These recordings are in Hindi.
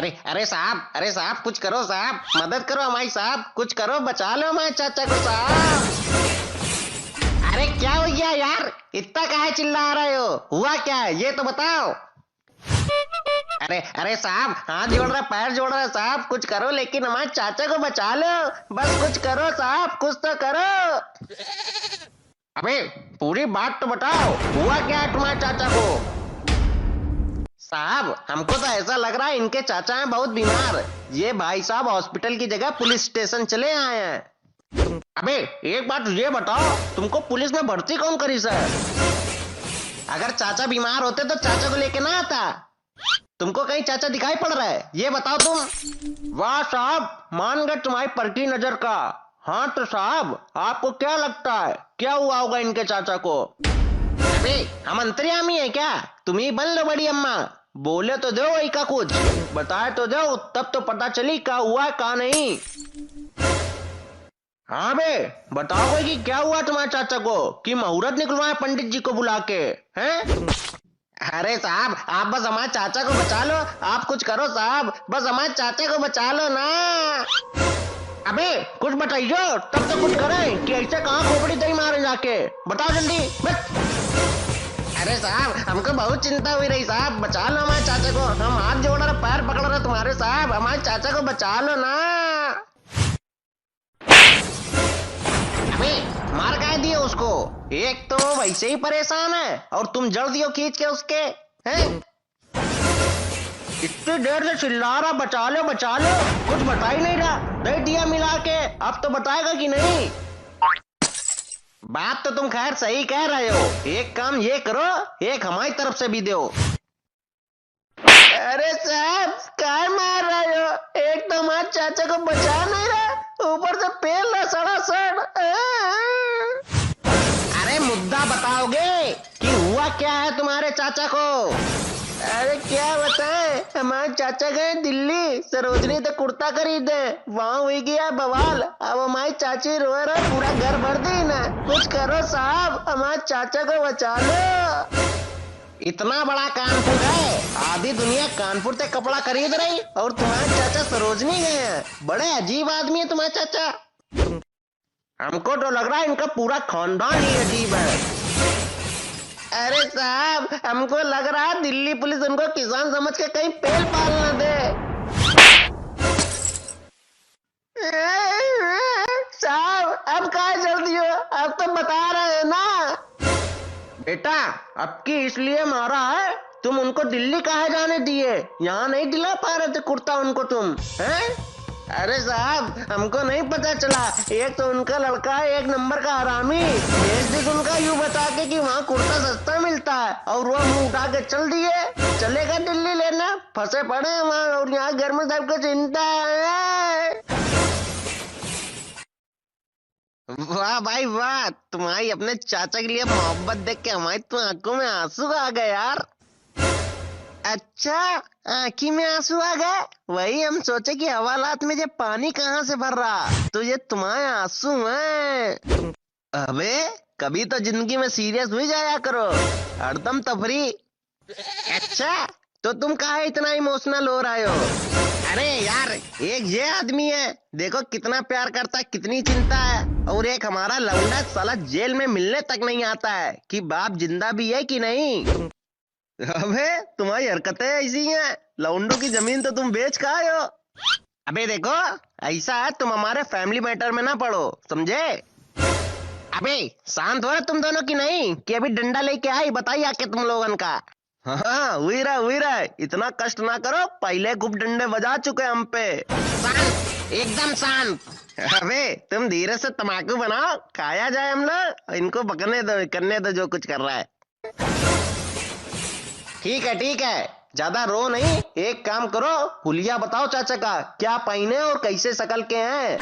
अरे अरे साहब कुछ करो साहब, मदद करो हमारी साहब, कुछ करो, बचा लो हमारे चाचा को साहब। अरे क्या हो गया यार, इतना काहे चिल्ला रहे हो, हुआ क्या है ये तो बताओ। अरे अरे साहब हाथ जोड़ रहा, पैर जोड़ रहा साहब, कुछ करो लेकिन हमारे चाचा को बचा लो, बस कुछ करो साहब, कुछ तो करो। अबे पूरी बात तो बताओ, हुआ क्या है तुम्हारे चाचा को। साहब हमको तो ऐसा लग रहा है इनके चाचा हैं बहुत बीमार, ये भाई साहब हॉस्पिटल की जगह पुलिस स्टेशन चले आए हैं। अबे एक बात ये बताओ, तुमको पुलिस में भर्ती कौन करी सर? अगर चाचा बीमार होते तो चाचा को लेके ना आता। तुमको कहीं चाचा दिखाई पड़ रहा है ये बताओ तुम। वाह साहब मान गए तुम्हारी पलटी नजर का। हाँ तो साहब आपको क्या लगता है क्या हुआ होगा इनके चाचा को? अबे हम अंतर्यामी है क्या, तुम ही बन लो बड़ी अम्मा, बोले तो दो वही का कुछ, बताए तो दो, तब तो पता चली क्या हुआ क्या नहीं। हाँ बे बताओ कि क्या हुआ तुम्हारे चाचा को, कि मुहूर्त निकलवाए पंडित जी को बुला के हैं? अरे साहब आप बस हमारे चाचा को बचा लो, आप कुछ करो साहब, बस हमारे चाचा को बचा लो ना। अबे कुछ बताइयो तब तो कुछ करें, कि ऐसे कहाँ खोपड़ी दही मारे जाके, बताओ जल्दी बस। अरे साहब हमको बहुत चिंता हुई रही साहब, बचा लो हमारे चाचा को, हम हाथ जोड़ रहे पैर पकड़ रहे तुम्हारे साहब, हमारे चाचा को बचा लो ना। अबे मार काहे दिए उसको, एक तो वैसे ही परेशान है और तुम जड़ दियो खींच के उसके हैं। इतनी देर से चिल्ला रहा बचा लो, कुछ बता ही नहीं रहा, दे दिया मिला के, अब तो बताएगा कि नहीं। बात तो तुम खैर सही कह रहे हो, एक काम ये करो, एक हमारी तरफ से भी दो। अरे साहब क्या मार रहे हो, एक तो हमारे चाचा को बचा नहीं रहा, ऊपर से पेल सड़ा सड़। अरे मुद्दा बताओगे कि हुआ क्या है तुम्हारे चाचा को? अरे क्या बताएं, हमारे चाचा गए दिल्ली सरोजनी तो कुर्ता खरीदे, वहां हुई गया बवाल, अब हमारी चाची रो रहा, पूरा घर भर दी ना, कुछ करो साहब हमारे चाचा को बचा लो। इतना बड़ा कानपुर है, आधी दुनिया कानपुर से कपड़ा खरीद रही और तुम्हारे चाचा सरोजनी गए हैं, बड़े अजीब आदमी है तुम्हारे चाचा। हमको तो लग रहा है इनका पूरा खानदान ही अजीब है। अरे साहब हमको लग रहा है दिल्ली पुलिस उनको किसान समझ के कहीं पेल पाल ना दे। साहब अब कहाँ जल्दी हो, अब तो बता रहे हैं ना। बेटा अब की इसलिए मारा है, तुम उनको दिल्ली काहे जाने दिए, यहाँ नहीं दिला पा रहे थे कुर्ता उनको तुम हैं? अरे साहब हमको नहीं पता चला, एक तो उनका लड़का है एक नंबर का हरामी, भेज दी उनका यूं बता के कि वहाँ कुर्ता सस्ता मिलता है, और वो मुंह उठा के चल दिए, चलेगा दिल्ली लेना, फंसे पड़े हैं वहाँ, और यहाँ घर में सबको चिंता है। वाह भाई वाह, तुम्हारी अपने चाचा के लिए मोहब्बत देख के हमारी तो आंखों में आंसू आ गए यार। अच्छा आंखी में आंसू आ गए, वही हम सोचे कि हवालात में ये पानी कहाँ से भर रहा, तो ये तुम्हारे आंसू हैं। अबे कभी तो जिंदगी में सीरियस हुई जाया करो, हरदम तफरी। अच्छा तो तुम काहे इतना इमोशनल हो रहे हो? अरे यार एक ये आदमी है देखो कितना प्यार करता है, कितनी चिंता है, और एक हमारा लौंडा साला जेल में मिलने तक नहीं आता है कि बाप जिंदा भी है कि नहीं। अबे तुम्हारी हरकतें ऐसी हैं, लौंडों की जमीन तो तुम बेच का आए हो। अबे देखो ऐसा है, तुम हमारे फैमिली मैटर में ना पड़ो समझे। अबे शांत हो रहे तुम दोनों की नहीं, कि अभी डंडा लेके आई बताइए आके तुम लोगन का। हाँ हुई रहा, इतना कष्ट ना करो, पहले खूब डंडे बजा चुके हम पे। शांत एकदम शांत। अबे तुम धीरे से तम्बाकू बनाओ, खाया जाए हम लोग, इनको पकड़ने दो, करने दो जो कुछ कर रहा है। ठीक है ज्यादा रो नहीं, एक काम करो हुलिया बताओ चाचा का, क्या पहने और कैसे शकल के हैं?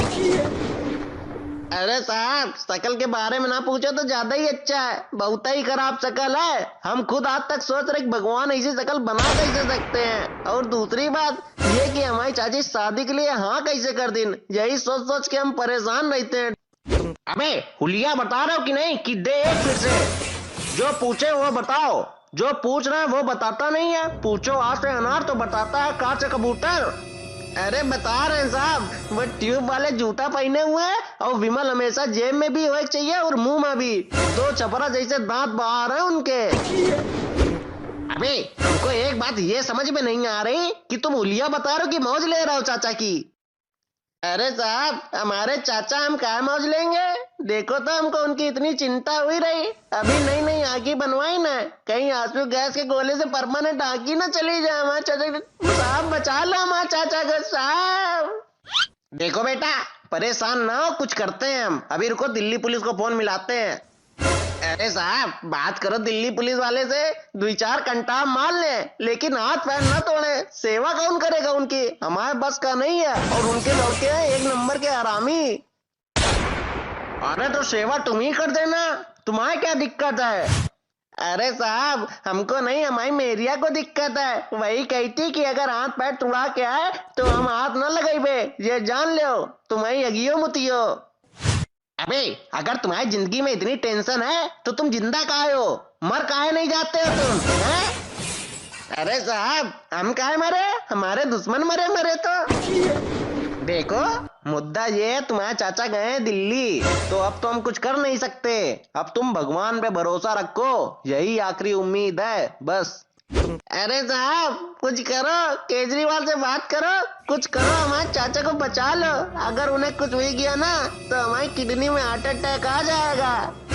अरे साहब शकल के बारे में ना पूछो तो ज्यादा ही अच्छा है, बहुत ही खराब शकल है, हम खुद आज तक सोच रहे भगवान ऐसी शकल बना कैसे सकते हैं, और दूसरी बात ये कि हमारी चाची शादी के लिए हाँ कैसे कर दी, यही सोच सोच के हम परेशान रहते हैं। अबे हुलिया बता रहे हो कि नहीं, कि दे एक फिर से जो पूछे वो बताओ, जो पूछ रहा है वो बताता नहीं है। पूछो आ से अनार तो बताता है का से कबूतर। अरे बता रहे हैं साहब, वो ट्यूब वाले जूता पहने हुए हैं और विमल हमेशा जेब में भी होना चाहिए और मुंह में भी। दो छपरा जैसे दांत बाहर हैं उनके। अबे हमको एक बात ये समझ में नहीं आ रही कि तुम उलिया बता रहे हो कि मौज ले रहे हो चाचा की। अरे साहब हमारे चाचा हम क्या मौज लेंगे? देखो तो हमको उनकी इतनी चिंता हुई रही, अभी नई नई आंखें बनवाई ना, कहीं आंसू गैस के गोले से परमानेंट आंखें ना चली जाए हमारे चाचा। साहब बचा लो हमारे चाचा को साहब। देखो बेटा परेशान ना हो, कुछ करते हैं हम। अभी रुको दिल्ली पुलिस को फोन मिलाते हैं। अरे साहब बात करो दिल्ली पुलिस वाले से, 2-4 कंटाप मार ले लेकिन हाथ पैर ना तोड़े। सेवा कौन करेगा उनकी, हमारे बस का नहीं है। और उनके लड़के हैं 1 नंबर के हरामी। अरे तो सेवा तुम ही कर देना, तुम्हारे क्या दिक्कत है? अरे साहब हमको नहीं, हमारी मेरिया को दिक्कत है। वही कहती कि अगर हाथ पैर तुड़ा के आए तो हम हाथ ना लगाइबे, ये जान लो तुम्हारी अगियो मुतियो। अबे अगर तुम्हारी जिंदगी में इतनी टेंशन है तो तुम जिंदा काहे हो, मर काहे नहीं जाते हो तुम हैं? अरे साहब हम काहे मरे, हमारे दुश्मन मरे तो। देखो मुद्दा ये है तुम्हारे चाचा गए हैं दिल्ली, तो अब तो हम कुछ कर नहीं सकते। अब तुम भगवान पे भरोसा रखो, यही आखिरी उम्मीद है बस। अरे साहब कुछ करो, केजरीवाल से बात करो, कुछ करो, हमारे चाचा को बचा लो। अगर उन्हें कुछ हुई गया ना तो हमारी किडनी में हार्ट अटैक आ जाएगा।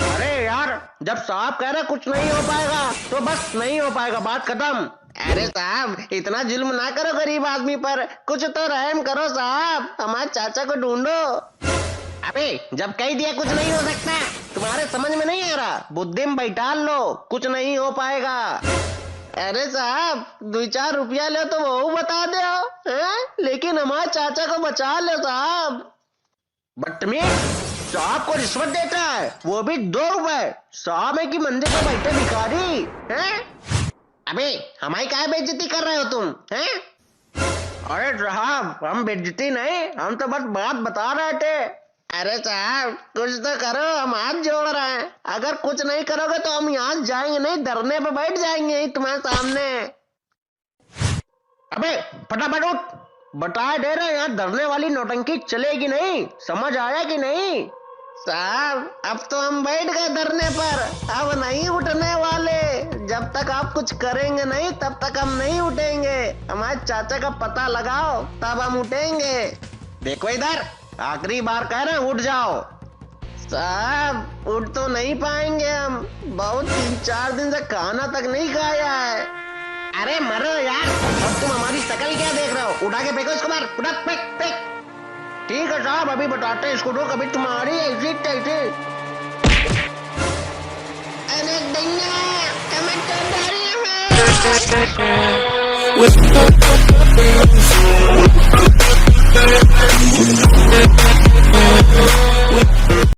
अरे यार जब साहब कह रहे कुछ नहीं हो पाएगा तो बस नहीं हो पाएगा, बात खत्म। अरे साहब इतना जुल्म ना करो गरीब आदमी पर, कुछ तो रहम करो साहब, हमारे चाचा को ढूंढो। अबे जब कह दिया कुछ नहीं हो सकता, तुम्हारे समझ में नहीं आ रहा, बुद्धि में बैठा लो, कुछ नहीं हो पाएगा। अरे साहब 2-4 रुपया लो तो वो बता दो हैं? लेकिन हमारे चाचा को बचा लो साहब। बदतमीज, साहब को रिश्वत देता है, वो भी 2 रुपए। साहब है कि मंदिर पर बैठे भिखारी हैं? अबे हमारी क्या बेइज्जती कर रहे हो तुम हैं? अरे साहब हम बेइज्जती नहीं, हम तो बस बात बता रहे थे। अरे साहब कुछ तो करो, हम हाथ जोड़ रहे हैं। अगर कुछ नहीं करोगे तो हम यहाँ जाएंगे नहीं, धरने पे बैठ जाएंगे तुम्हारे सामने। अबे फटाफट उठ, बता दे रहे यहाँ धरने वाली नौटंकी चलेगी नहीं, समझ आया कि नहीं? साहब अब तो हम बैठ गए धरने पर, अब नहीं उठने वाले। जब तक आप कुछ करेंगे नहीं तब तक हम नहीं उठेंगे। हमारे चाचा का पता लगाओ तब हम उठेंगे। देखो इधर आखिरी बार कह रहे हैं उठ जाओ। साहब उठ तो नहीं पाएंगे हम, बहुत 3-4 दिन से खाना तक नहीं खाया है। अरे मरो यार, अब तुम हमारी शक्ल क्या देख रहे हो, उठा के फेंको इसको बाहर, उठा फेंक फेंक। ठीक है साहब अभी बताते इसको, तो कभी तुम्हारी ऐसी तैसी। अरे दैया कमेंट कर